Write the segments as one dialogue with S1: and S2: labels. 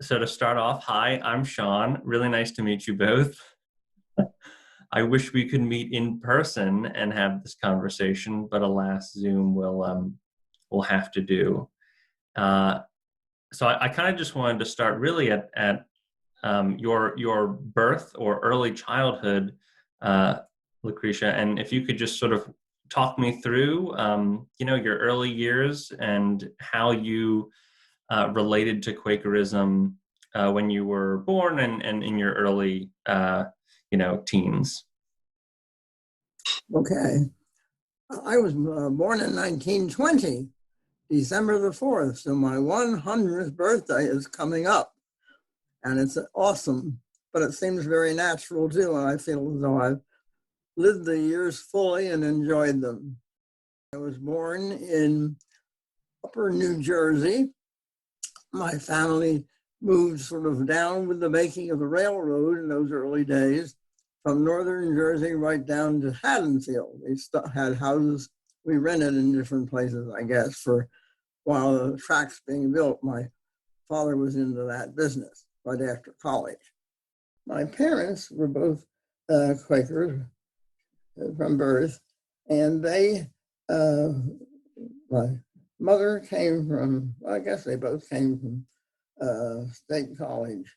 S1: So to start off, hi, I'm Sean. Really nice to meet you both. I wish we could meet in person and have this conversation, but alas, Zoom will have to do. Uh, so I kind of just wanted to start really at your birth or early childhood, uh, Lucretia, and if you could just sort of talk me through, your early years and how you related to Quakerism when you were born and in your early, teens.
S2: Okay. I was born in 1920, December the 4th. So my 100th birthday is coming up. And it's awesome, but it seems very natural too. And I feel as though I've lived the years fully and enjoyed them. I was born in Upper New Jersey. My family moved sort of down with the making of the railroad in those early days from northern Jersey right down to Haddonfield. We had houses we rented in different places, I guess, for while the tracks being built. My father was into that business right after college. My parents were both Quakers from birth, and my mother came from, well, I guess they both came from State College.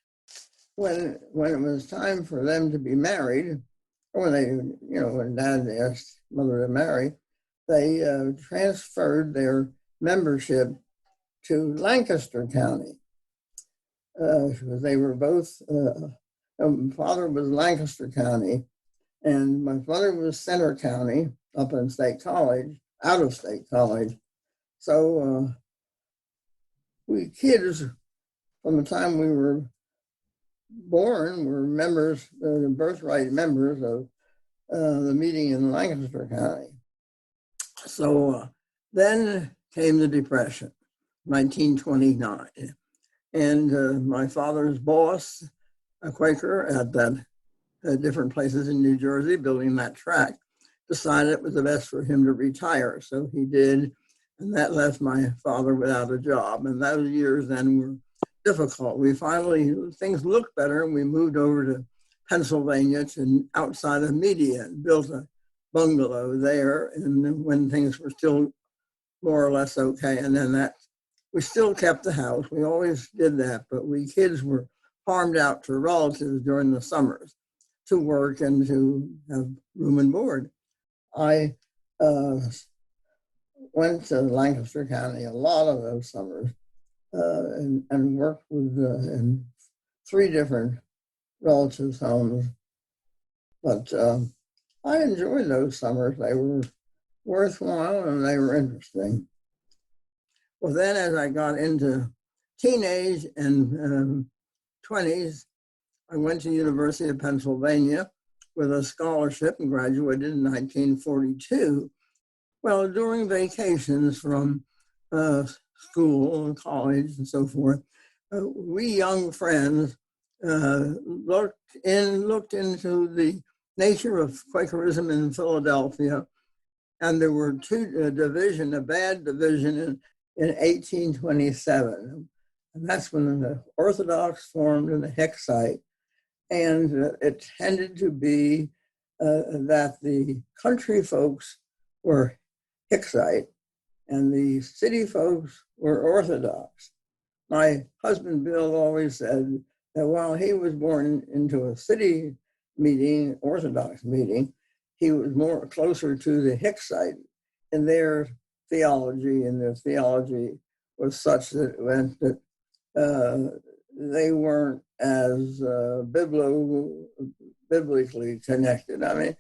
S2: When it was time for them to be married, or when Dad asked Mother to marry, they transferred their membership to Lancaster County. They were both, father was Lancaster County, and my mother was Center County up in State College, out of State College. So we kids, from the time we were born, were members, birthright members of the meeting in Lancaster County. So then came the Depression, 1929. And my father's boss, a Quaker at different places in New Jersey, building that track, decided it was the best for him to retire. So he did, and that left my father without a job. And those years then were difficult. Things looked better, and we moved over to Pennsylvania to outside of Media and built a bungalow there. And when things were still more or less okay, and then we still kept the house. We always did that, but we kids were farmed out to relatives during the summers to work and to have room and board. I went to Lancaster County a lot of those summers and worked with in 3 different relatives' homes. But I enjoyed those summers. They were worthwhile and they were interesting. Well, then as I got into teenage and 20s, I went to University of Pennsylvania with a scholarship and graduated in 1942. Well, during vacations from school and college and so forth, we young friends looked into the nature of Quakerism in Philadelphia, and there were a bad division in 1827. And that's when the Orthodox formed in the Hicksite. And it tended to be that the country folks were Hicksite and the city folks were Orthodox. My husband, Bill, always said that while he was born into a city meeting, Orthodox meeting, he was more closer to the Hicksite in their theology, and their theology was such that it meant that they weren't as biblically connected. I mean,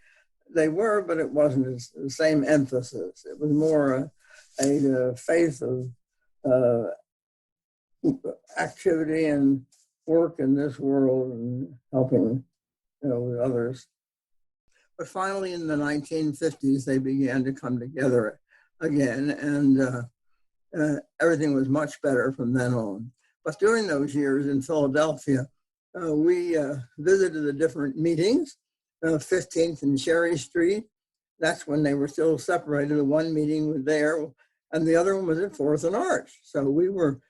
S2: they were, but it wasn't the same emphasis. It was more a faith of activity and work in this world and helping, with others. But finally, in the 1950s, they began to come together again, and everything was much better from then on. But during those years in Philadelphia, we visited the different meetings, 15th and Cherry Street. That's when they were still separated. The one meeting was there, and the other one was at 4th and Arch. So we were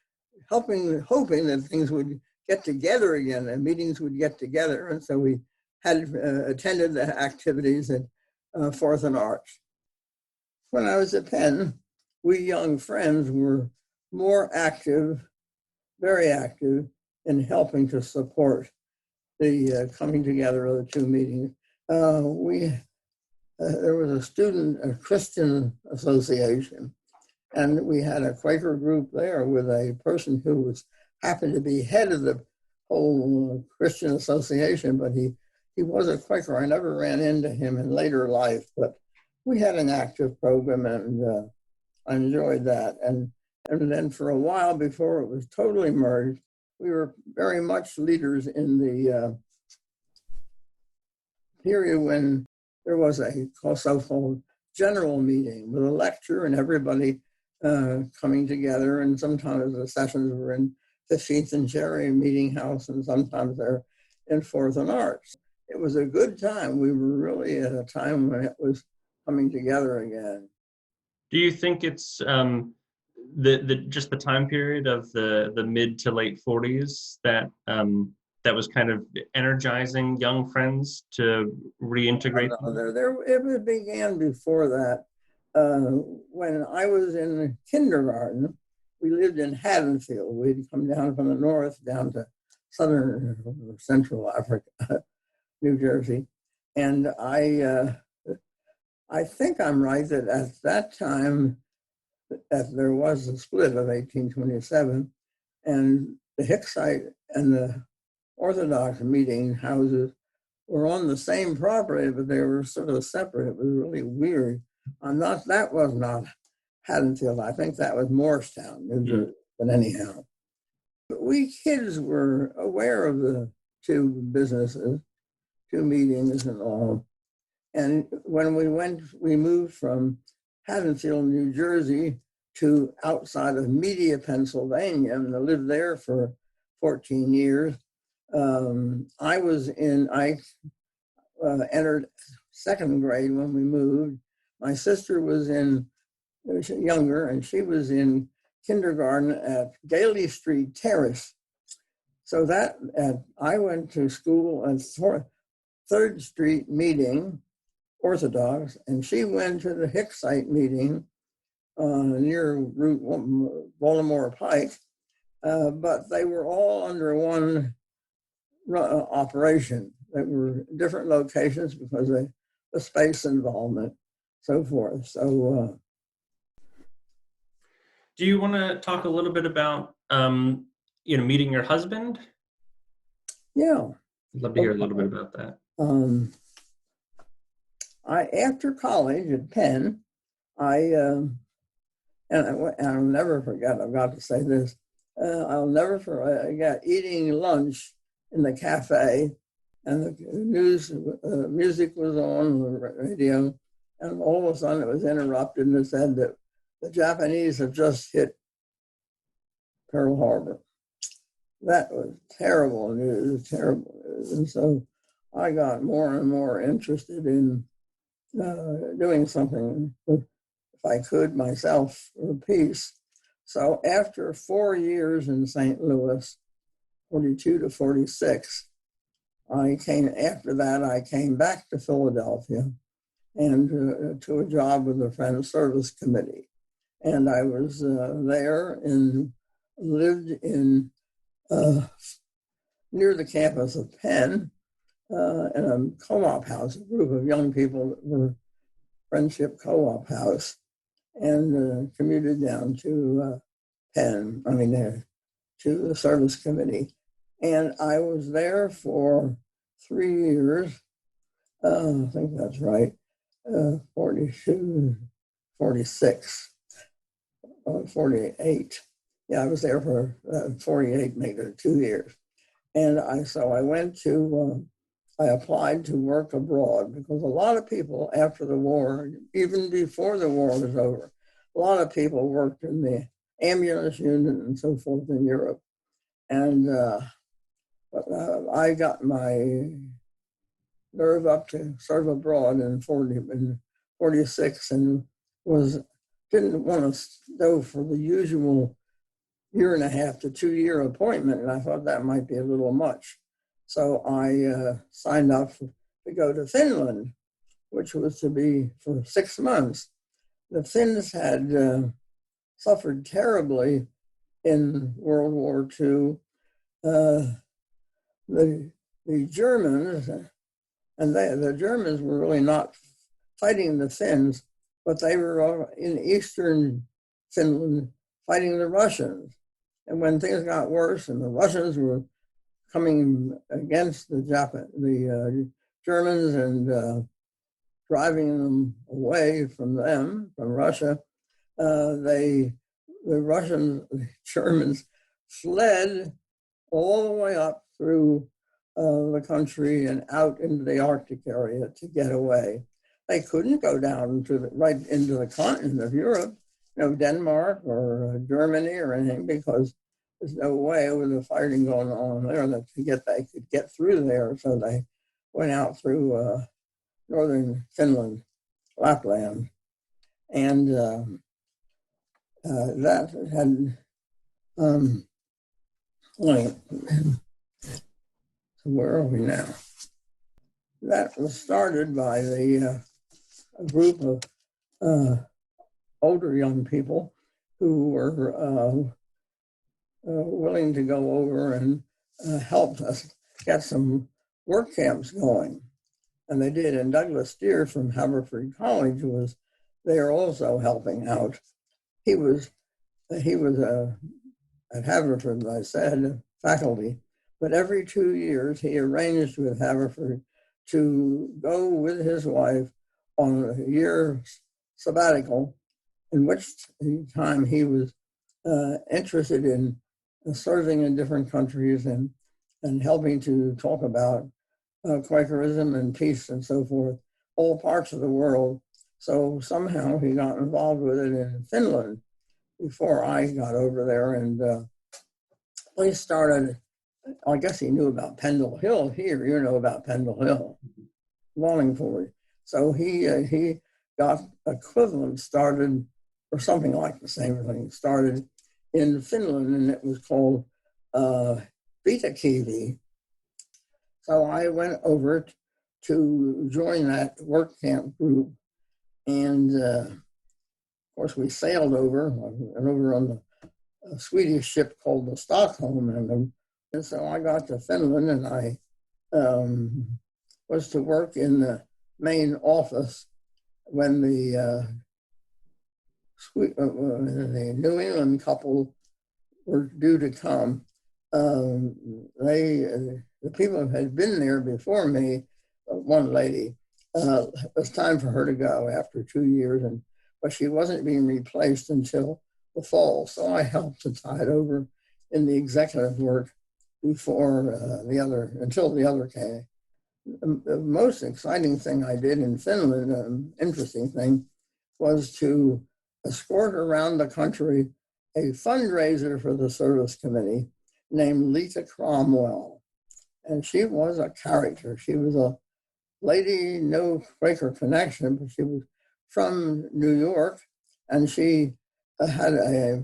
S2: hoping that things would get together again, and meetings would get together. And so we had attended the activities at 4th and Arch. When I was at Penn, we young friends were more active, very active, in helping to support the coming together of the two meetings. There was a Christian association, and we had a Quaker group there with a person who happened to be head of the whole Christian association, but he was a Quaker. I never ran into him in later life, but we had an active program, and I enjoyed that. And then for a while, before it was totally merged, we were very much leaders in the period when there was a so-called general meeting with a lecture and everybody coming together. And sometimes the sessions were in 15th and Cherry Meeting House, and sometimes they're in 4th and Arch. It was a good time. We were really at a time when it was coming together again.
S1: Do you think it's just the time period of the mid to late 40s that that was kind of energizing young friends to reintegrate?
S2: It began before that. When I was in kindergarten, we lived in Haddonfield. We'd come down from the north down to southern Central Africa, New Jersey, and I think I'm right that at that time that there was a split of 1827, and the Hicksite and the Orthodox meeting houses were on the same property, but they were sort of separate. It was really weird. That was not Haddonfield. I think that was Morristown, New Jersey. But anyhow, but we kids were aware of the two businesses, two meetings and all. And when we moved from Haddonfield, New Jersey to outside of Media, Pennsylvania, and I lived there for 14 years. I entered second grade when we moved. My sister was younger, and she was in kindergarten at Daly Street Terrace. So I went to school at 3rd Street Meeting, Orthodox, and she went to the Hicksite meeting near Route Baltimore Pike, but they were all under one operation. They were different locations because of the space involvement, so forth. So,
S1: do you want to talk a little bit about meeting your husband?
S2: Yeah,
S1: I'd love to hear a little bit about that.
S2: After college at Penn, I'll never forget. I've got to say this. I'll never forget eating lunch in the cafe, and the music was on the radio, and all of a sudden it was interrupted, and it said that the Japanese have just hit Pearl Harbor. That was terrible news, terrible news. And so I got more and more interested in doing something, if I could myself, for peace. So after 4 years in St. Louis, 42 to 46, I came back to Philadelphia and to a job with the Friends Service Committee. And I was there and lived in near the campus of Penn in a co-op house, a group of young people that were Friendship Co-op House, and commuted down to Penn, to the service committee. And I was there for 3 years. I think that's right. 42, 46, 48. Yeah, I was there for 48, maybe 2 years. And I applied to work abroad because a lot of people after the war, even before the war was over, a lot of people worked in the ambulance unit and so forth in Europe. And I got my nerve up to serve abroad in 46 and didn't want to go for the usual year and a half to 2 year appointment, and I thought that might be a little much. So I signed up to go to Finland, which was to be for 6 months. The Finns had suffered terribly in World War II. The Germans, and the Germans were really not fighting the Finns, but they were in eastern Finland fighting the Russians. And when things got worse and the Russians were coming against the Germans and driving them away from Russia, the Germans fled all the way up through the country and out into the Arctic area to get away. They couldn't go down right into the continent of Europe, Denmark or Germany or anything, because there's no way with the fighting going on there that they could get through there. So they went out through northern Finland, Lapland, and that had where are we now? That was started by a group of older young people who were willing to go over and help us get some work camps going. And they did. And Douglas Steer from Haverford College was there also helping out. He was at Haverford, as I said, faculty, but every 2 years he arranged with Haverford to go with his wife on a year sabbatical, in which time he was interested in serving in different countries and helping to talk about Quakerism and peace and so forth, all parts of the world. So somehow he got involved with it in Finland before I got over there, and we started. I guess he knew about Pendle Hill here. You know about Pendle Hill, Wallingford. So he got equivalent started, or something like the same thing, started in Finland, and it was called Vitakivi. So I went over to join that work camp group, and of course we sailed over on a Swedish ship called the Stockholm, and so I got to Finland, and I was to work in the main office when the New England couple were due to come. The people who had been there before me, one lady, it was time for her to go after 2 years, but she wasn't being replaced until the fall. So I helped to tide over in the executive work until the other came. The most exciting thing I did in Finland, interesting thing, was to escort around the country a fundraiser for the service committee named Lita Cromwell. And she was a character. She was a lady, no Quaker connection, but she was from New York, and she had a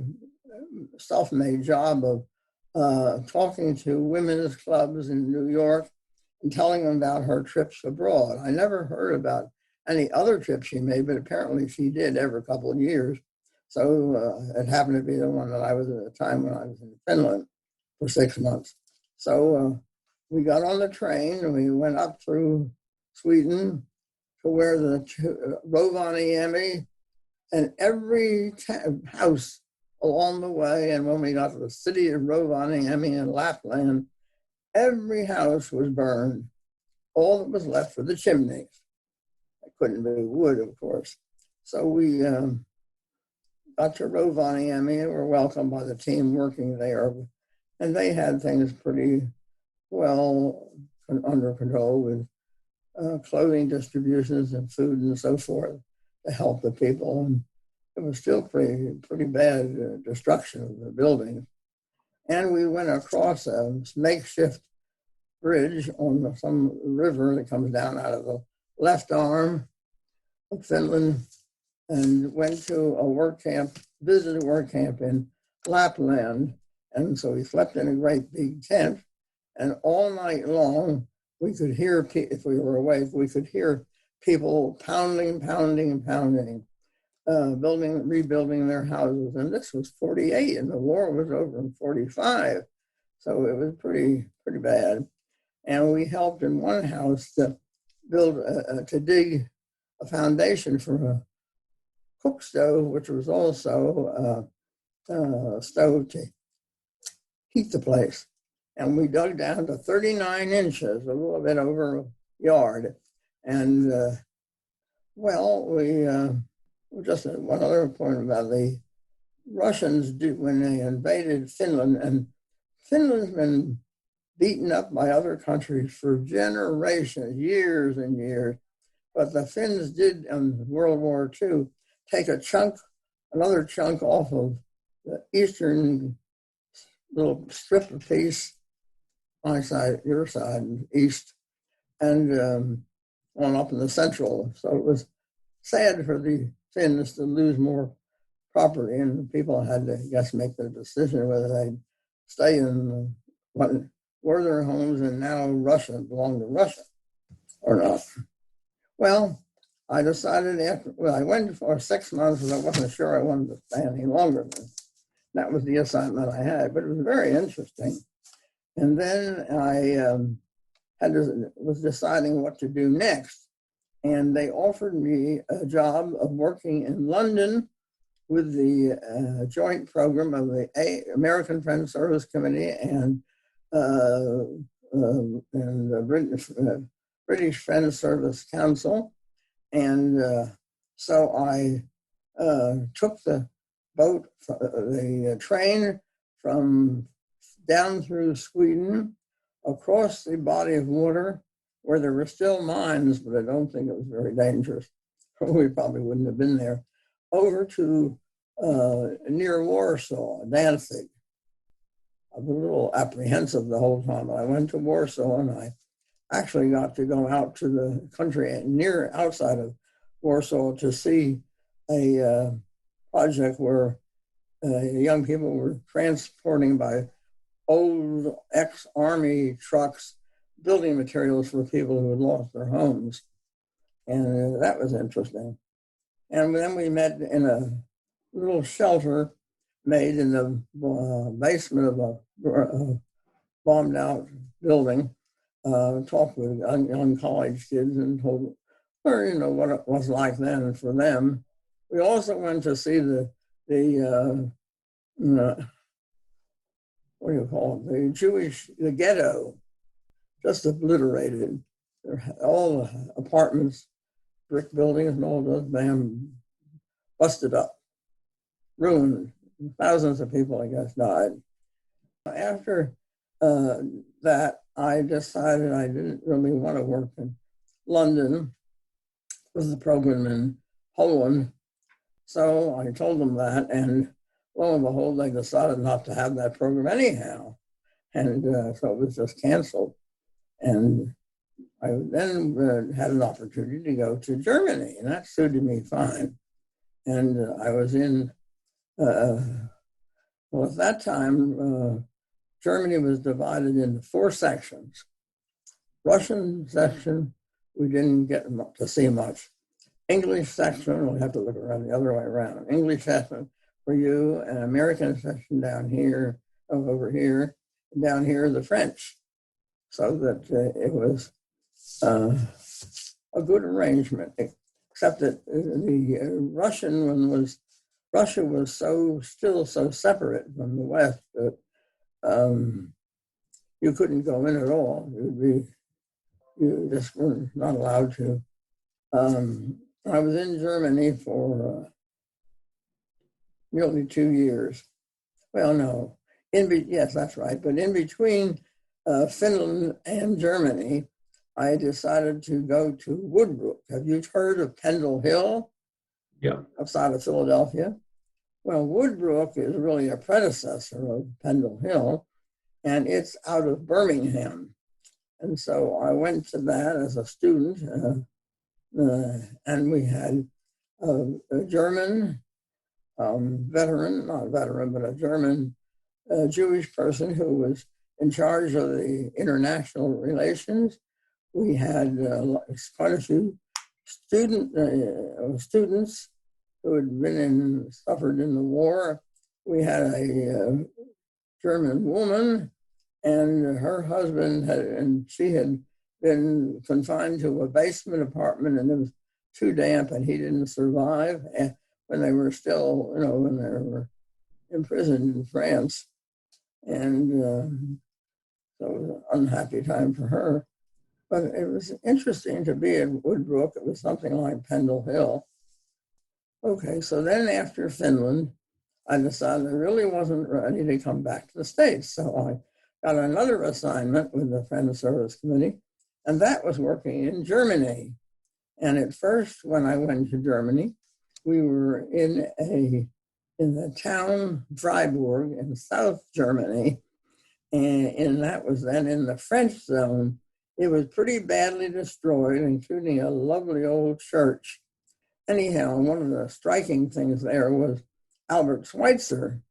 S2: self-made job of talking to women's clubs in New York and telling them about her trips abroad. I never heard about any other trips she made, but apparently she did every couple of years. So it happened to be the one that I was at the time when I was in Finland for 6 months. So we got on the train and we went up through Sweden to where the Rovaniemi, and every house along the way, and when we got to the city of Rovaniemi in Lapland, every house was burned. All that was left were the chimneys. It couldn't be wood, of course. So we got to Rovaniemi and were welcomed by the team working there. And they had things pretty well under control with clothing distributions and food and so forth to help the people. And it was still pretty bad destruction of the buildings. And we went across a makeshift bridge on some river that comes down out of the left arm of Finland, and went to a work camp, visited a work camp in Lapland. And so we slept in a great big tent. And all night long, we could hear, if we were awake, we could hear people pounding, pounding, pounding, rebuilding their houses. And this was 48, and the war was over in 45. So it was pretty bad. And we helped in one house to dig a foundation for a cook stove, which was also a stove to heat the place. And we dug down to 39 inches, a little bit over a yard. And just one other point about the Russians when they invaded Finland, and Finland's been beaten up by other countries for generations, years and years. But the Finns did in World War II take another chunk off of the eastern little strip of peace, my side, your side, east, and on up in the central. So it was sad for the Finns to lose more property, and the people had to, I guess, make the decision whether they'd stay in what were their homes and now Russia belonged to Russia or not. Well, I decided I went for 6 months because I wasn't sure I wanted to stay any longer. That was the assignment I had, but it was very interesting. And then I was deciding what to do next. And they offered me a job of working in London with the joint program of the American Friends Service Committee and the British Friends Service Council. And so I took the train from down through Sweden, across the body of water, where there were still mines, but I don't think it was very dangerous. We probably wouldn't have been there, over to near Warsaw, Danzig. I was a little apprehensive the whole time, but I went to Warsaw, and I actually got to go out to the country outside of Warsaw to see a project where young people were transporting by old ex-army trucks building materials for people who had lost their homes. And that was interesting. And then we met in a little shelter made in the basement of a bombed out building, talked with young college kids and told them, what it was like then for them. We also went to see the what do you call it? The ghetto, just obliterated. All the apartments, brick buildings, and all those busted up, ruined. Thousands of people, I guess, died. After that, I decided I didn't really want to work in London with the program in Poland. So I told them that, and lo and behold, they decided not to have that program anyhow. And so it was just canceled. And I then had an opportunity to go to Germany, and that suited me fine. And I was in, well, at that time, Germany was divided into 4 sections. Russian section, we didn't get to see much. English section, we'll have to look around the other way around. English section for you, and American section down here, over here, and down here the French. So that it was a good arrangement, except that the Russian one Russia was still so separate from the West that you couldn't go in at all. You just were not allowed to. I was in Germany for nearly 2 years. Well, no, yes, that's right. But in between Finland and Germany, I decided to go to Woodbrook. Have you heard of Pendle Hill?
S1: Yeah.
S2: Outside of Philadelphia? Well, Woodbrook is really a predecessor of Pendle Hill, and it's out of Birmingham. And so I went to that as a student, and we had a German, veteran, not a veteran, but a German Jewish person who was in charge of the international relations. We had quite a few students who had suffered in the war. We had a German woman, and her husband and she had been confined to a basement apartment, and it was too damp, and he didn't survive. And when they were still, when they were imprisoned in France, and so it was an unhappy time for her. But it was interesting to be in Woodbrook. It was something like Pendle Hill. Okay, so then after Finland, I decided I really wasn't ready to come back to the States. So I got another assignment with the Friends Service Committee, and that was working in Germany. And at first, when I went to Germany, we were in the town Freiburg in South Germany, and that was then in the French zone. It was pretty badly destroyed, including a lovely old church. Anyhow, one of the striking things there was Albert Schweitzer,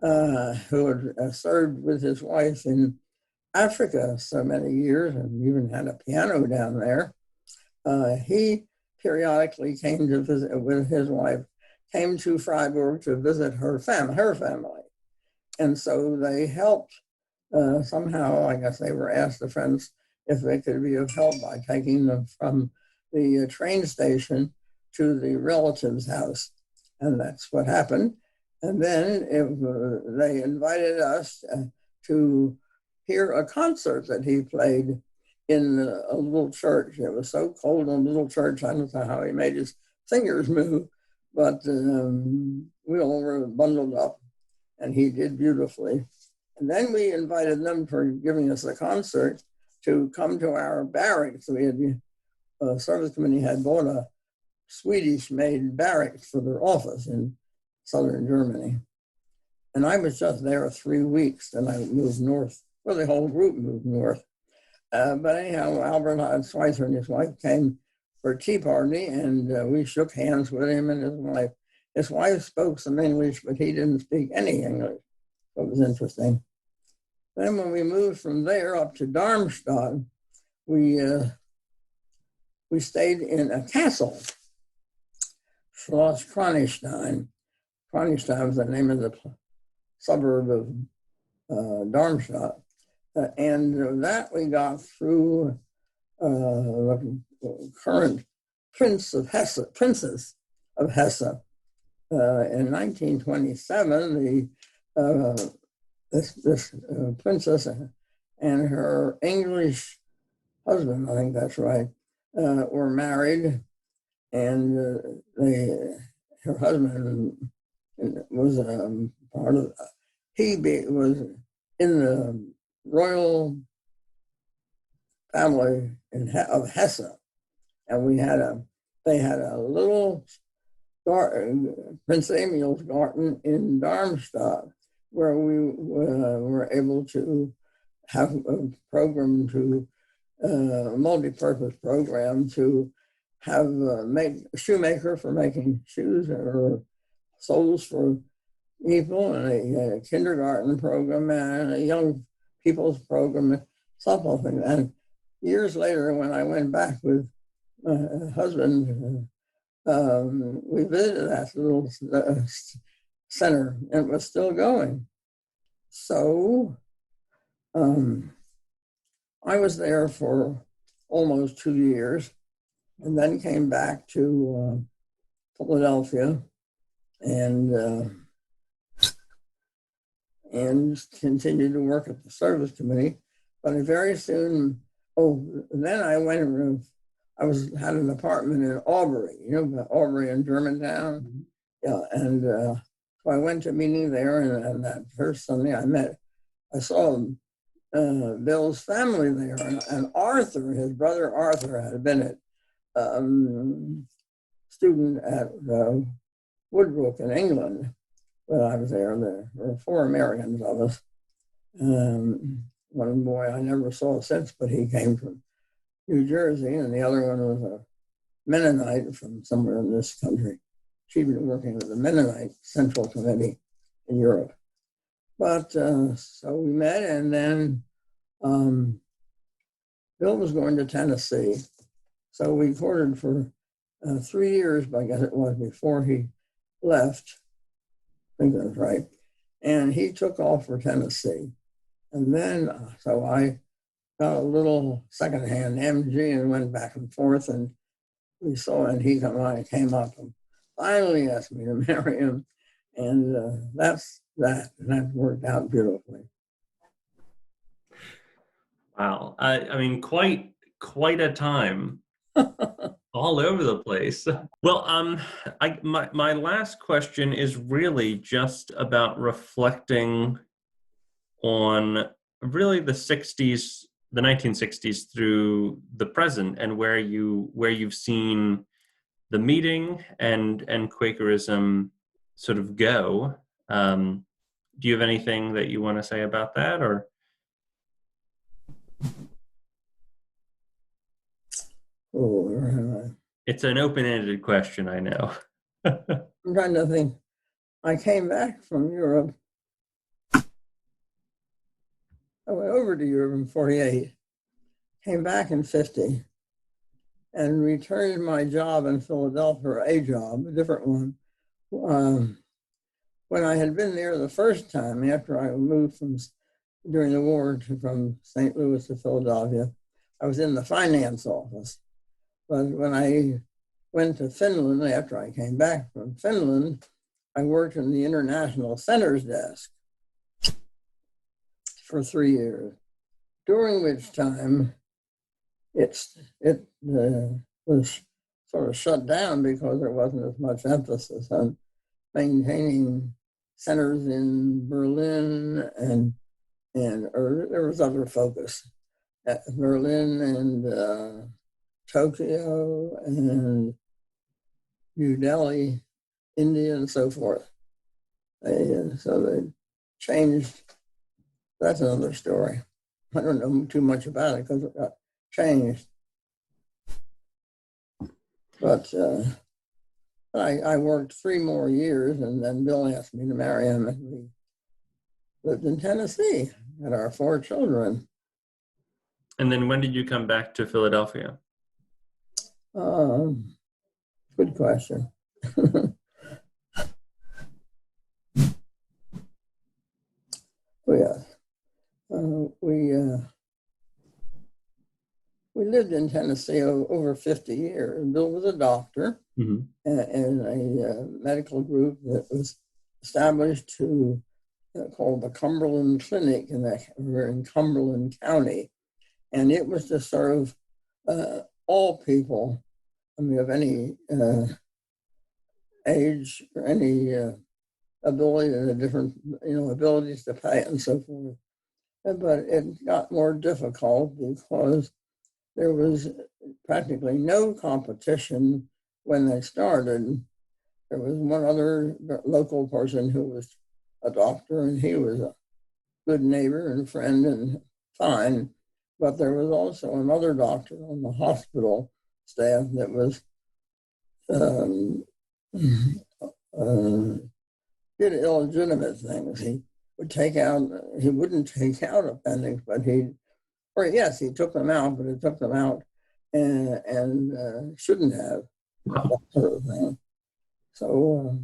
S2: who had served with his wife in Africa so many years and even had a piano down there. He periodically came to visit with his wife, came to Freiburg to visit her family. And so they helped somehow. I guess they were asked, the friends, if they could be of help by taking them from the train station to the relative's house. And that's what happened. And then they invited us to hear a concert that he played in a little church. It was so cold in a little church, I don't know how he made his fingers move, but we all were bundled up, and he did beautifully. And then we invited them, for giving us a concert, to come to our barracks. We had, service committee had bought a Swedish-made barracks for their office in southern Germany. And I was just there 3 weeks, and I moved north. Well, the whole group moved north. But anyhow, Albert Schweitzer and his wife came for a tea party, and we shook hands with him and his wife. His wife spoke some English, but he didn't speak any English. So it was interesting. Then when we moved from there up to Darmstadt, we stayed in a castle, Schloss Kranichstein. Kranichstein was the name of the suburb of Darmstadt. And that we got through the current Princess of Hesse. In 1927, this princess and her English husband, I think that's right, were married, and her husband was part of. Was in the royal family of Hesse, and they had a little garden, Prince Emil's garden in Darmstadt, where we were able to have a program a multi-purpose program to have make a shoemaker for making shoes or soles for people, and a kindergarten program and a young people's program, something. And years later, when I went back with my husband, we visited that little center, and it was still going. So I was there for almost 2 years, and then came back to Philadelphia and continued to work at the service committee. But very soon, then I went. Had an apartment in Aubrey, Aubrey in Germantown. Mm-hmm. Yeah, and so I went to a meeting there, and that first Sunday I saw Bill's family there, and Arthur, his brother Arthur, had been a student at Woodbrook in England when I was there. There were 4 Americans of us. One boy I never saw since, but he came from New Jersey, and the other one was a Mennonite from somewhere in this country. she'd been working with the Mennonite Central Committee in Europe. But so we met, and then Bill was going to Tennessee. So we courted for 3 years, but I guess it was before he left. I think that's right. And he took off for Tennessee. And then, so I got a little secondhand MG and went back and forth, and we saw, and he came up and finally asked me to marry him. And that's that. And that worked out beautifully.
S1: Wow. I mean, quite a time all over the place. Well, my last question is really just about reflecting on really the 1960s through the present, and where you've seen the meeting and Quakerism sort of go. Do you have anything that you want to say about that, or?
S2: Oh,
S1: It's an open-ended question, I know.
S2: I'm trying to think. I came back from Europe. I went over to Europe in 48, came back in 50, and returned my job in Philadelphia, a job, a different one. When I had been there the first time after I moved during the war from St. Louis to Philadelphia, I was in the finance office. But when I went to Finland, after I came back from Finland, I worked in the International Centers Desk for 3 years, during which time it was sort of shut down because there wasn't as much emphasis on maintaining centers in Berlin or there was other focus at Berlin and Tokyo and New Delhi, India, and so forth. So they changed. That's another story. I don't know too much about it because it got changed. But I worked 3 more years, and then Bill asked me to marry him, and we lived in Tennessee, had our 4 children.
S1: And then when did you come back to Philadelphia?
S2: Good question. Oh, yeah. We lived in Tennessee over 50 years. Bill was a doctor in a medical group that was established called the Cumberland Clinic we're in Cumberland County. And it was to serve all people, I mean, of any age or any ability, different, abilities to pay and so forth. But it got more difficult because there was practically no competition when they started. There was one other local person who was a doctor, and he was a good neighbor and friend and fine. But there was also another doctor on the hospital staff that was did illegitimate things. He wouldn't take out appendix, but he took them out, but he took them out and shouldn't have, that sort of thing. So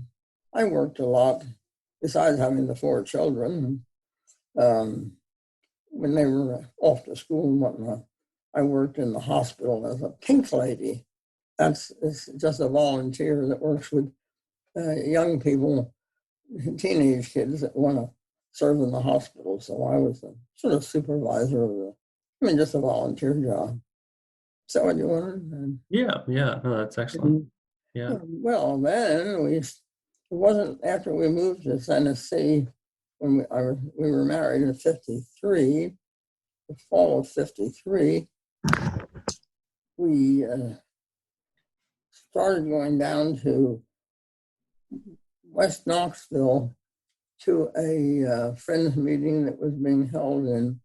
S2: I worked a lot, besides having the 4 children. When they were off to school and whatnot, I worked in the hospital as a pink lady. It's just a volunteer that works with young people, teenage kids that want to serve in the hospital. So I was the sort of supervisor of just a volunteer job. Is that what you wanted?
S1: Yeah. No, that's excellent. Yeah.
S2: Well, then it wasn't after we moved to Tennessee when we were married in 53, the fall of 53, we started going down to West Knoxville to a friends meeting that was being held in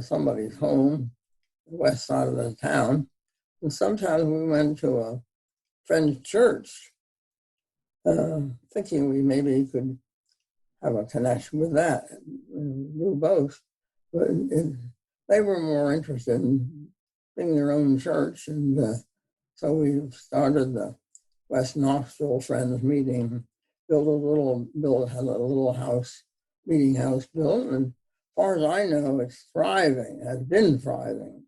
S2: somebody's home, the west side of the town. And sometimes we went to a friend's church thinking we maybe could have a connection with that, and do both. But they were more interested in being their own church, and so we started the West Knoxville Friends meeting, had a little house, meeting house built, and as far as I know, it's thriving, has been thriving.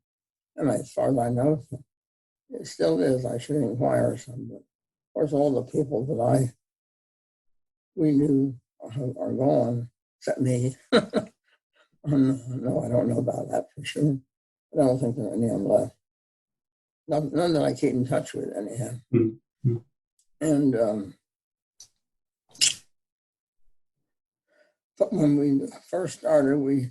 S2: And as far as I know, it still is. I should inquire some, but of course, all the people that we knew are gone, except me. No, I don't know about that for sure. I don't think there are any of them left. None that I keep in touch with, anyhow. Mm-hmm. And but when we first started, we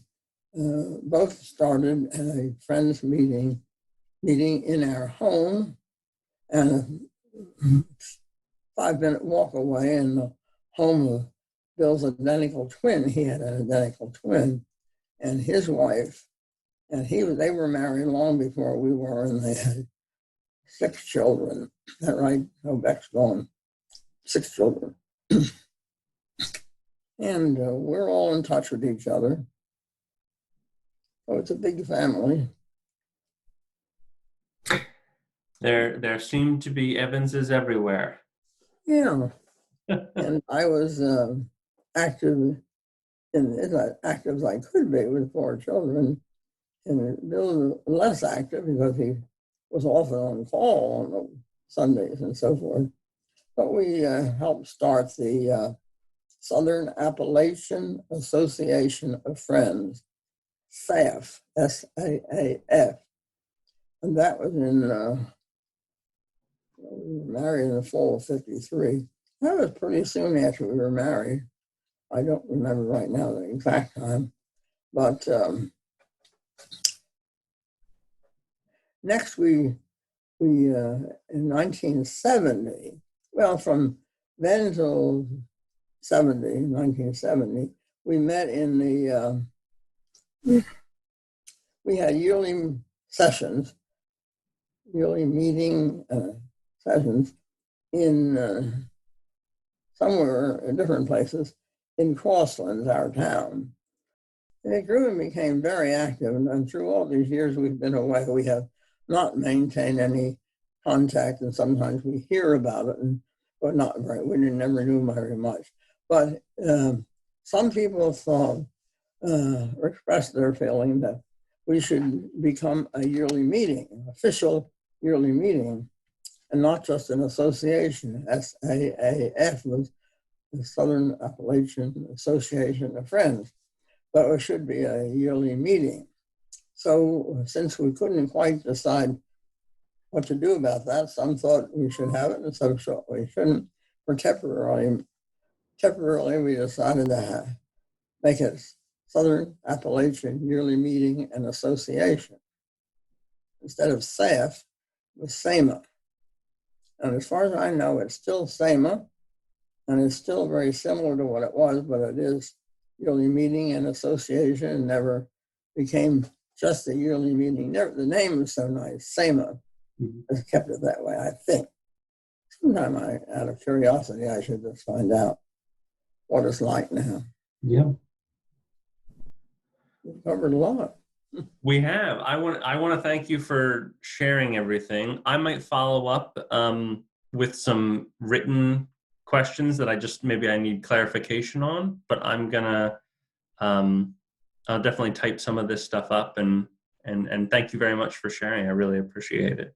S2: both started at a friends meeting in our home, and a 5-minute walk away in the home of Bill's identical twin. He had an identical twin, and his wife, and they were married long before we were, and they had 6 children. Is that right? Oh, Beck's gone. 6 children. And we're all in touch with each other. So it's a big family.
S1: There seem to be Evanses everywhere.
S2: Yeah. And I was active as active as I could be with 4 children. And Bill was less active because he was often on call on the Sundays and so forth. But we helped start the Southern Appalachian Association of Friends, SAF, SAAF. And that was we were married in the fall of 53. That was pretty soon after we were married. I don't remember right now the exact time. But next we in 1970, well, from then till 1970, we met in the, we had yearly sessions, yearly meeting sessions in somewhere in different places in Crosslands, our town. And it grew and became very active. And through all these years we've been away, we have not maintained any contact. And sometimes we hear about it, but not very, we never knew very much. But some people thought, expressed their feeling that we should become a yearly meeting, an official yearly meeting, and not just an association. SAAF was the Southern Appalachian Association of Friends, but it should be a yearly meeting. So since we couldn't quite decide what to do about that, some thought we should have it and some thought we shouldn't. For temporarily we decided to make it Southern Appalachian Yearly Meeting and Association. Instead of SAF, it was SAMA. And as far as I know, it's still SAMA, and it's still very similar to what it was, but it is yearly meeting and association, and never became just a yearly meeting. The name is so nice, SAMA. Mm-hmm. Has kept it that way, I think. Sometime out of curiosity, I should just find out what it's like now.
S1: Yeah.
S2: We've covered a lot.
S1: We have. I want to thank you for sharing everything. I might follow up with some written questions that I need clarification on, but I'm gonna I'll definitely type some of this stuff up and thank you very much for sharing. I really appreciate it.